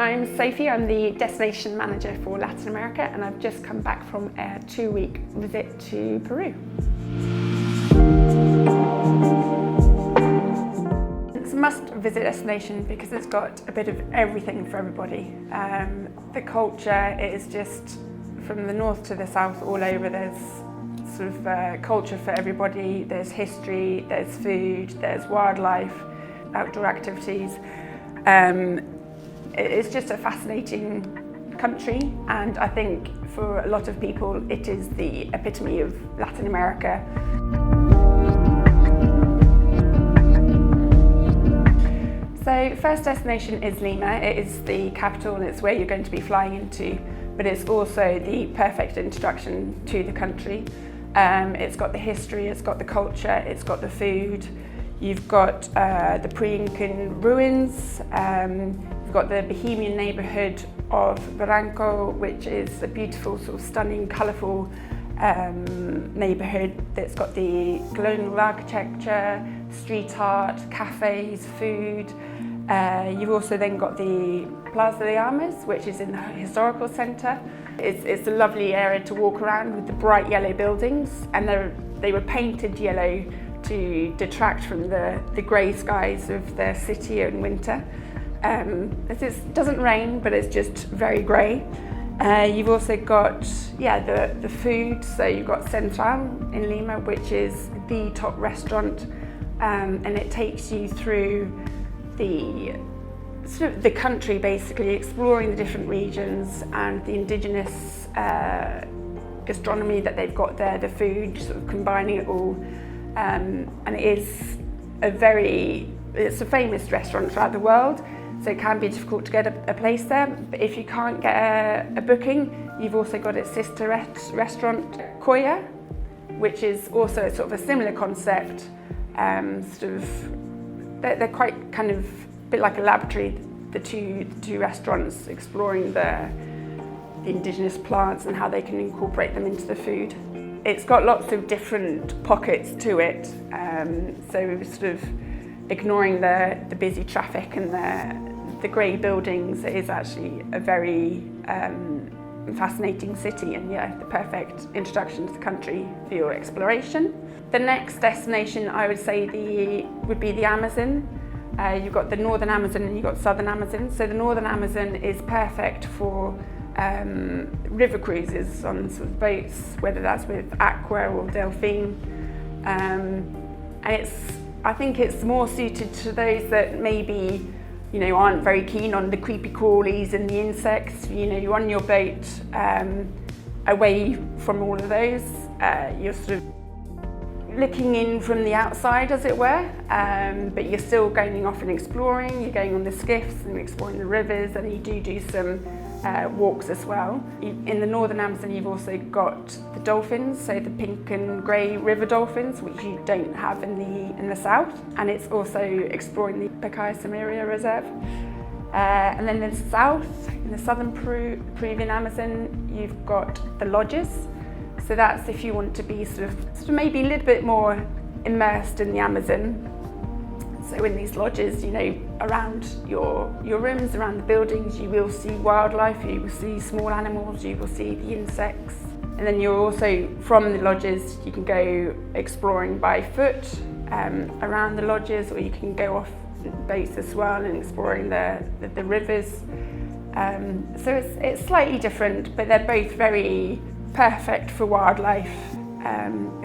I'm Sophie. I'm the destination manager for Latin America, and I've just come back from a 2-week visit to Peru. It's a must-visit destination because it's got a bit of everything for everybody. The culture is just from the north to the south, all over. There's sort of culture for everybody. There's history, there's food, there's wildlife, outdoor activities. It's just a fascinating country, and I think for a lot of people it is the epitome of Latin America. So first destination is Lima. It is the capital and it's where you're going to be flying into, but it's also the perfect introduction to the country. It's got the history, it's got the culture, it's got the food. You've got the pre-Incan ruins, you've got the bohemian neighbourhood of Barranco, which is a beautiful, sort of stunning, colourful neighbourhood that's got the colonial architecture, street art, cafes, food. You've also then got the Plaza de Armas, which is in the historical centre. It's a lovely area to walk around with the bright yellow buildings, and they were painted yellow to detract from the grey skies of the city in winter. It doesn't rain, but it's just very grey. You've also got the food, so you've got Central in Lima, which is the top restaurant, and it takes you through the country, basically exploring the different regions and the indigenous gastronomy that they've got there, the food, sort of combining it all. And it's a famous restaurant throughout the world, so it can be difficult to get a place there. But if you can't get a booking, you've also got its sister restaurant, Koya, which is also sort of a similar concept. They're quite kind of a bit like a laboratory, the two restaurants, exploring the indigenous plants and how they can incorporate them into the food. It's got lots of different pockets to it, so sort of ignoring the busy traffic and the grey buildings, it is actually a very fascinating city, and the perfect introduction to the country for your exploration. The next destination I would say would be the Amazon. You've got the Northern Amazon and you've got Southern Amazon. So the Northern Amazon is perfect for river cruises on sort of boats, whether that's with Aqua or Delphine. And I think it's more suited to those that maybe aren't very keen on the creepy crawlies and the insects. You're on your boat away from all of those. You're sort of looking in from the outside, as it were, but you're still going off and exploring. You're going on the skiffs and exploring the rivers, and you do some walks as well. In the Northern Amazon, you've also got the dolphins, so the pink and grey river dolphins, which you don't have in the south, and it's also exploring the Picchu Samaria Reserve. And then in the south, in the southern Peruvian Amazon, you've got the lodges. So that's if you want to be sort of maybe a little bit more immersed in the Amazon. So in these lodges, around your rooms, around the buildings, you will see wildlife, you will see small animals, you will see the insects. And then you're also, from the lodges, you can go exploring by foot around the lodges, or you can go off boats as well and exploring the rivers. So it's slightly different, but they're both very perfect for wildlife.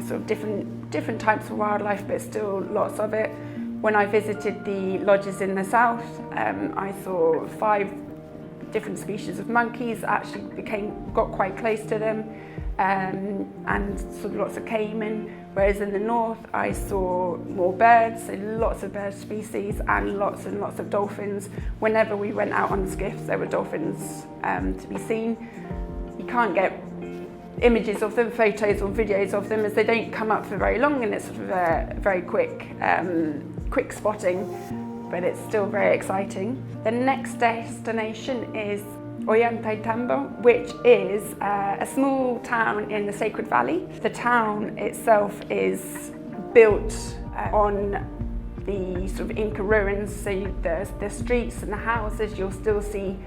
Sort of different types of wildlife, but still lots of it. When I visited the lodges in the south, I saw 5 different species of monkeys. Actually got quite close to them, and sort of lots of caiman. Whereas in the north, I saw more birds, so lots of bird species, and lots of dolphins. Whenever we went out on skiffs, there were dolphins to be seen. You can't get images of them, photos or videos of them, as they don't come up for very long, and it's sort of a very quick spotting, but it's still very exciting. The next destination is Ollantaytambo, which is a small town in the Sacred Valley. The town itself is built on the sort of Inca ruins. So the streets and the houses, you'll still see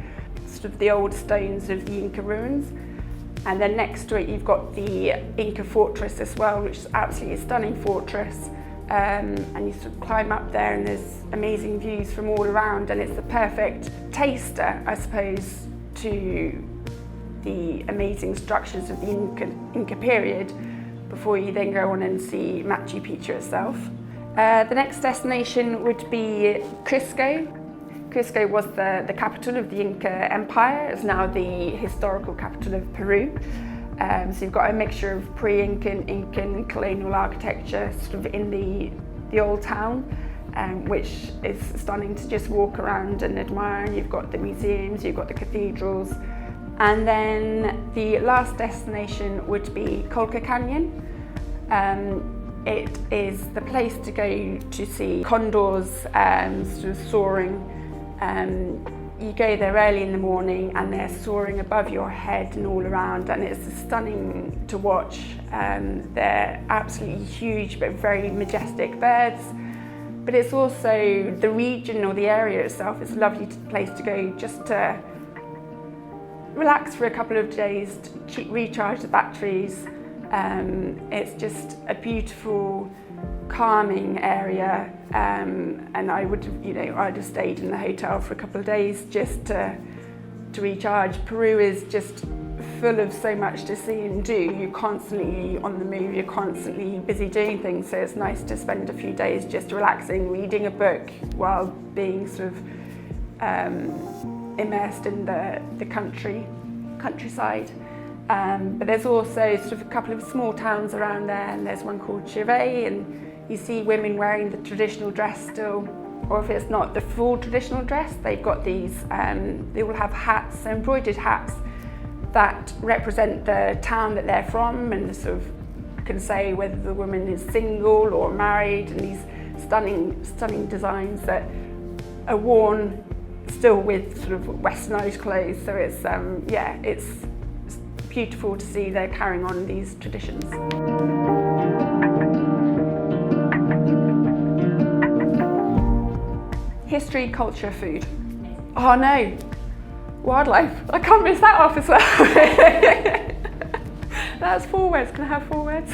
sort of the old stones of the Inca ruins. And then next to it, you've got the Inca fortress as well, which is absolutely a stunning fortress. And you sort of climb up there and there's amazing views from all around, and it's the perfect taster, I suppose, to the amazing structures of the Inca period before you then go on and see Machu Picchu itself. The next destination would be Cusco. Cusco was the capital of the Inca Empire. It's now the historical capital of Peru. So you've got a mixture of pre-Incan, Incan and colonial architecture sort of in the old town, which is stunning to just walk around and admire. And you've got the museums, you've got the cathedrals. And then the last destination would be Colca Canyon. It is the place to go to see condors sort of soaring. You go there early in the morning and they're soaring above your head and all around, and it's stunning to watch. They're absolutely huge but very majestic birds. But it's also the region or the area itself is a lovely place to go just to relax for a couple of days, to recharge the batteries. It's just a beautiful, calming area, and I would, I'd have stayed in the hotel for a couple of days just to recharge. Peru is just full of so much to see and do. You're constantly on the move, you're constantly busy doing things, so it's nice to spend a few days just relaxing, reading a book while being sort of immersed in the countryside. But there's also sort of a couple of small towns around there, and there's one called Chivay, and you see women wearing the traditional dress still, or if it's not the full traditional dress, they've got these, they will have hats, embroidered hats that represent the town that they're from, and sort of can say whether the woman is single or married, and these stunning designs that are worn still with sort of westernized clothes. So it's it's beautiful to see they're carrying on these traditions. History, culture, food. Oh no, wildlife. I can't miss that off as well. That's 4 words. Can I have 4 words?